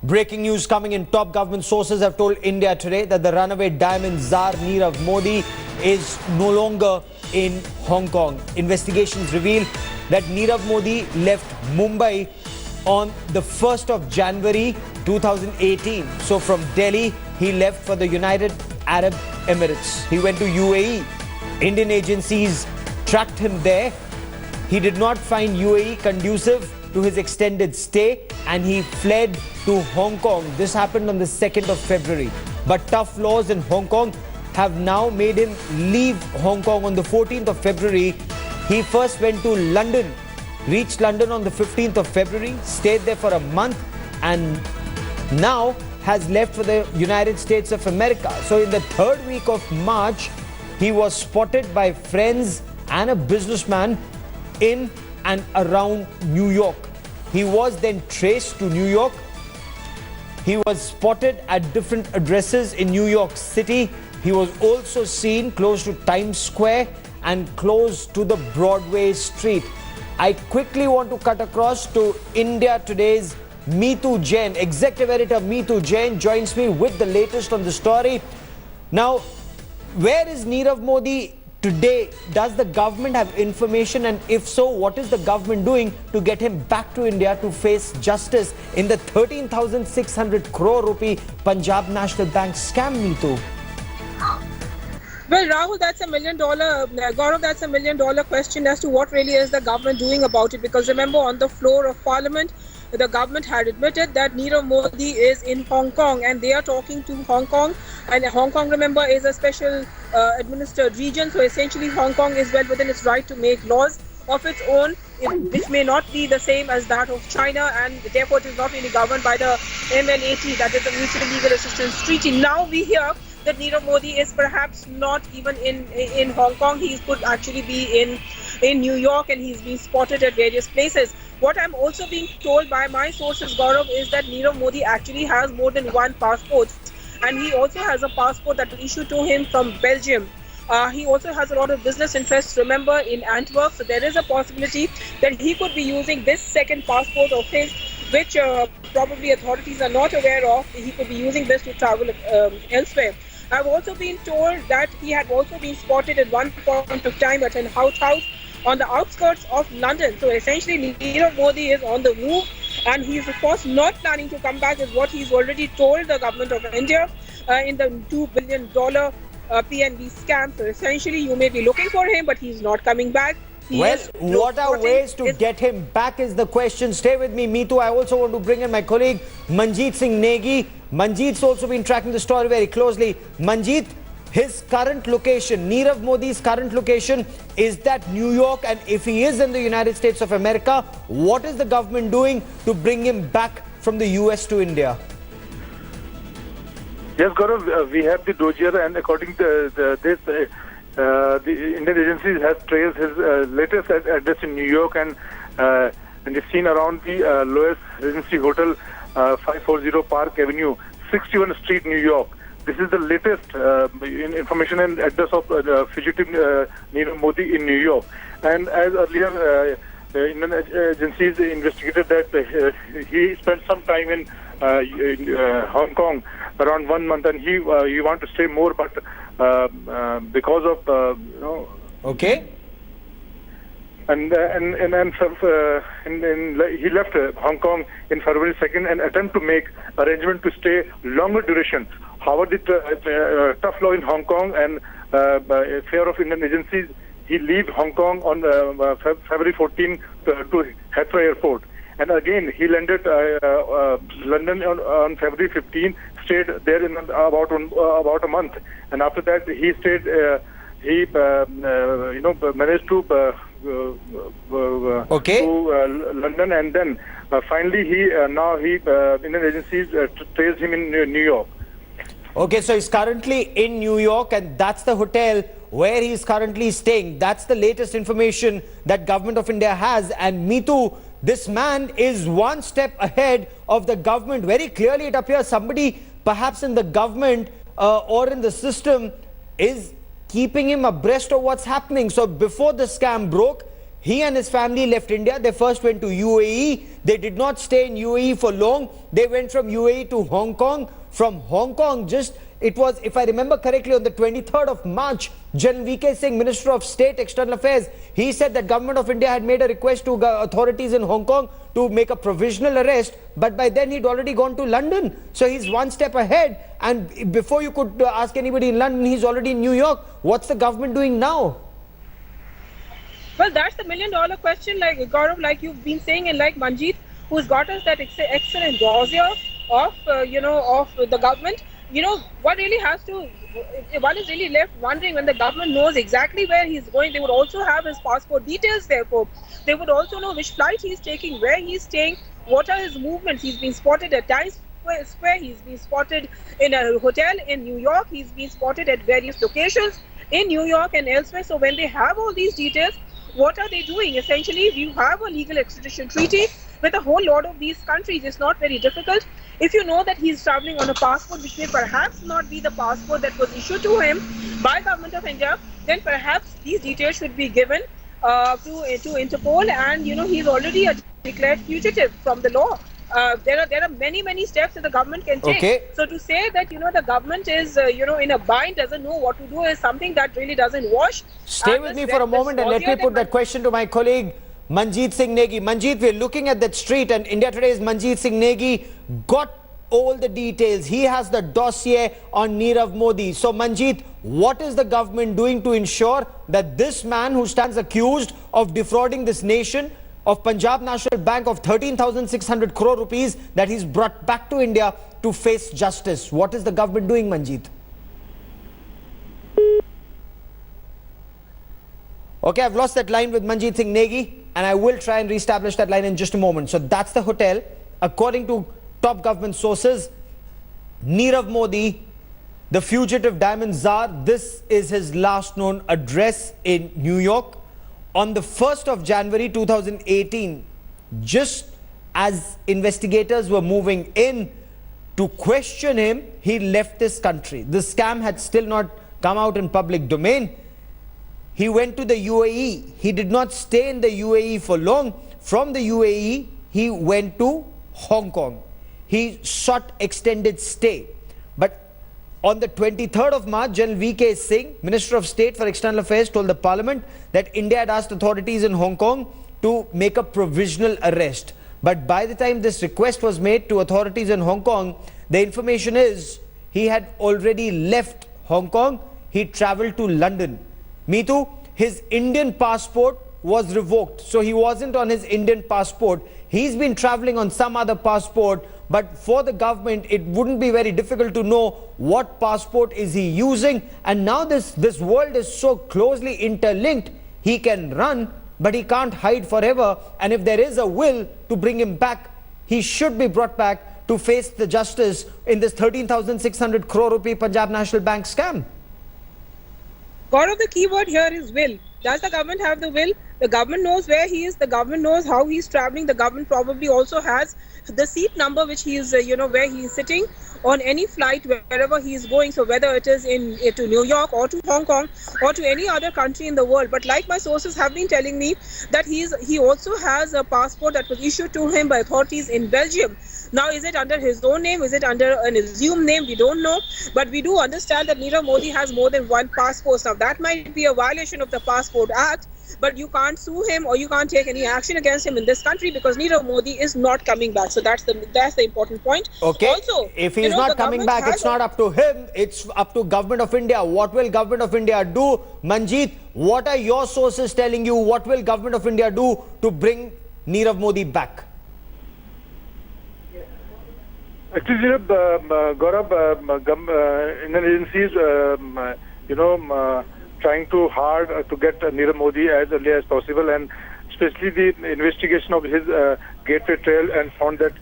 Breaking news coming in. Top government sources have told India today that the runaway diamond czar Nirav Modi is no longer in Hong Kong. Investigations reveal that Nirav Modi left Mumbai on the 1st of January 2018. So from Delhi, he left for the United Arab Emirates. He went to UAE. Indian agencies tracked him there. He did not find UAE conducive to his extended stay and he fled to Hong Kong. This happened on the 2nd of February. But tough laws in Hong Kong have now made him leave Hong Kong on the 14th of February. He first went to London, reached London on the 15th of February, stayed there for a month and now has left for the United States of America. So in the third week of March, he was spotted by friends and a businessman in and around New York. He was then traced to New York. He was spotted at different addresses in New York City. He was also seen close to Times Square and close to the Broadway street. I quickly want to cut across to India Today's Meetu Jain. Executive editor Meetu Jain joins me with the latest on the story. Now, where is Nirav Modi today? Does the government have information, and if so, what is the government doing to get him back to India to face justice in the 13,600 crore rupee Punjab National Bank scam, Meetu? Well, Rahul, that's $1 million. Gaurav, that's $1 million question as to what really is the government doing about it. Because remember, on the floor of Parliament, the government had admitted that Nirav Modi is in Hong Kong and they are talking to Hong Kong. And Hong Kong, remember, is a special administered region. So essentially, Hong Kong is well within its right to make laws of its own, which may not be the same as that of China, and therefore it is not really governed by the MLAT, that is the Mutual Legal Assistance Treaty. Now we hear that Nirav Modi is perhaps not even in Hong Kong. He could actually be in New York, and he's been spotted at various places. What I'm also being told by my sources, Gaurav, is that Nirav Modi actually has more than one passport, and he also has a passport that was issued to him from Belgium. He also has a lot of business interests, remember, in Antwerp. So there is a possibility that he could be using this second passport of his, which probably authorities are not aware of. He could be using this to travel elsewhere. I've also been told that he had also been spotted at one point of time at an outhouse on the outskirts of London. So essentially, Nirav Modi is on the move, and he is of course not planning to come back, is what he's already told the government of India in the $2 billion PNB scam. So essentially, you may be looking for him, but he's not coming back. Well, what are ways to get him back is the question. Stay with me, Meetu. I also want to bring in my colleague Manjeet Singh Negi. Manjeet's also been tracking the story very closely. Manjeet, his current location, Nirav Modi's current location, is that New York? And if he is in the United States of America, what is the government doing to bring him back from the US to India? Yes, Gaurav, we have the dossier, and according to this, the Indian agencies has traced his latest address in New York, and it's seen around the Loews Regency Hotel, 540 Park Avenue, 61st Street, New York. This is the latest information and address of fugitive Nirav Modi in New York. And as earlier, Indian agencies investigated that he spent some time in Hong Kong, around 1 month, and he want to stay more, but because of Okay. And he left Hong Kong in February 2nd and attempt to make arrangement to stay longer duration. However, the tough law in Hong Kong and fear of Indian agencies, he leaves Hong Kong on February 14 to Heathrow Airport. And again, he landed London on February 15, stayed there in about a month. And after that, he stayed. He managed to to London, and then finally Indian agencies traced him in New York. Okay, so he's currently in New York, and that's the hotel where he's currently staying. That's the latest information that Government of India has. And Meetu, this man is one step ahead of the government. Very clearly, it appears somebody perhaps in the government or in the system is keeping him abreast of what's happening. So before the scam broke, he and his family left India. They first went to UAE. They did not stay in UAE for long. They went from UAE to Hong Kong. From Hong Kong, it was, if I remember correctly, on the 23rd of March, General VK Singh, Minister of State, External Affairs, he said that Government of India had made a request to authorities in Hong Kong to make a provisional arrest, but by then he'd already gone to London. So he's one step ahead, and before you could ask anybody in London, he's already in New York. What's the government doing now? Well, that's the million-dollar question, like Gaurav, like you've been saying, and like Manjeet, who's got us that excellent dossier of, of the government. What really has to, one is really left wondering when the government knows exactly where he's going. They would also have his passport details, therefore. They would also know which flight he's taking, where he's staying, what are his movements. He's been spotted at Times Square, he's been spotted in a hotel in New York, he's been spotted at various locations in New York and elsewhere. So when they have all these details, what are they doing? Essentially, you have a legal extradition treaty with a whole lot of these countries. It's not very difficult. If you know that he's traveling on a passport which may perhaps not be the passport that was issued to him by Government of India, then perhaps these details should be given to Interpol, and he's already a declared fugitive from the law. There are many steps that the government can take. Okay. So to say that the government is in a bind, doesn't know what to do, is something that really doesn't wash. Stay with me for a moment and let me put that question to my colleague Manjeet Singh Negi. Manjeet, we're looking at that street, and India Today's Manjeet Singh Negi got all the details. He has the dossier on Nirav Modi. So Manjeet, what is the government doing to ensure that this man who stands accused of defrauding this nation of Punjab National Bank of 13,600 crore rupees, that he's brought back to India to face justice? What is the government doing, Manjeet? Okay, I've lost that line with Manjeet Singh Negi, and I will try and reestablish that line in just a moment. So that's the hotel. According to top government sources, Nirav Modi, the fugitive diamond czar, this is his last known address in New York. On the 1st of January 2018, just as investigators were moving in to question him, he left this country. The scam had still not come out in public domain. He went to the UAE. He did not stay in the UAE for long. From the UAE, he went to Hong Kong. He sought extended stay. But on the 23rd of March, General VK Singh, Minister of State for External Affairs, told the Parliament that India had asked authorities in Hong Kong to make a provisional arrest. But by the time this request was made to authorities in Hong Kong, the information is he had already left Hong Kong. He travelled to London. Meetu, his Indian passport was revoked. So he wasn't on his Indian passport. He's been travelling on some other passport. But for the government, it wouldn't be very difficult to know what passport is he using. And now this world is so closely interlinked, he can run, but he can't hide forever. And if there is a will to bring him back, he should be brought back to face the justice in this 13,600 crore rupee Punjab National Bank scam. Gaurav, the key word here is will. Does the government have the will? The government knows where he is. The government knows how he's traveling. The government probably also has the seat number which he is, where he is sitting on any flight wherever he is going. So whether it is to New York or to Hong Kong or to any other country in the world. But like my sources have been telling me, that he also has a passport that was issued to him by authorities in Belgium. Now, is it under his own name? Is it under an assumed name? We don't know. But we do understand that Nirav Modi has more than one passport. Now, that might be a violation of the Passport Act, but you can't sue him or you can't take any action against him in this country because Nirav Modi is not coming back. So that's the important point. Okay. Also, if he's not coming back, it's not up to him. It's up to Government of India. What will Government of India do? Manjeet, what are your sources telling you? What will Government of India do to bring Nirav Modi back? Actually, Gaurav, Indian agencies, trying too hard to get Nirav Modi as early as possible, and especially the investigation of his gateway trail, and found that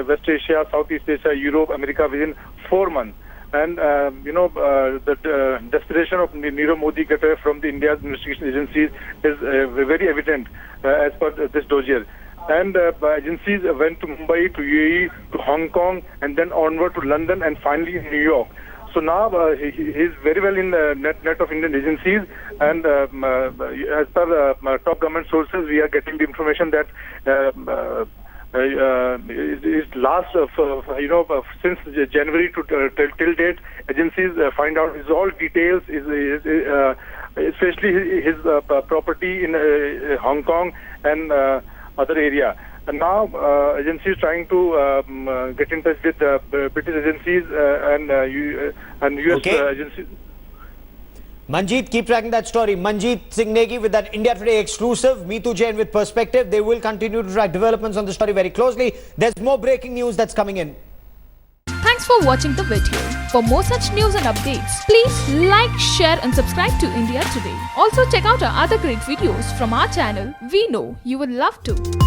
West Asia, Southeast Asia, Europe, America within 4 months. And the desperation of Nirav Modi get away from the India's investigation agencies is very evident as per this dossier. And agencies went to Mumbai, to UAE, to Hong Kong, and then onward to London, and finally in New York. So now he's very well in the net of Indian agencies, and as per top government sources, we are getting the information that his last, since January to till date, agencies find out his all details, especially his property in Hong Kong and other area. And now agencies trying to get in touch with British agencies and US agencies. Manjeet, keep tracking that story. Manjeet Singh Negi with that India Today exclusive. Meetu Jain with Perspective. They will continue to track developments on the story very closely. There's more breaking news that's coming in. Thanks for watching the video. For more such news and updates, please like, share and subscribe to India Today. Also check out our other great videos from our channel. We know you will love to.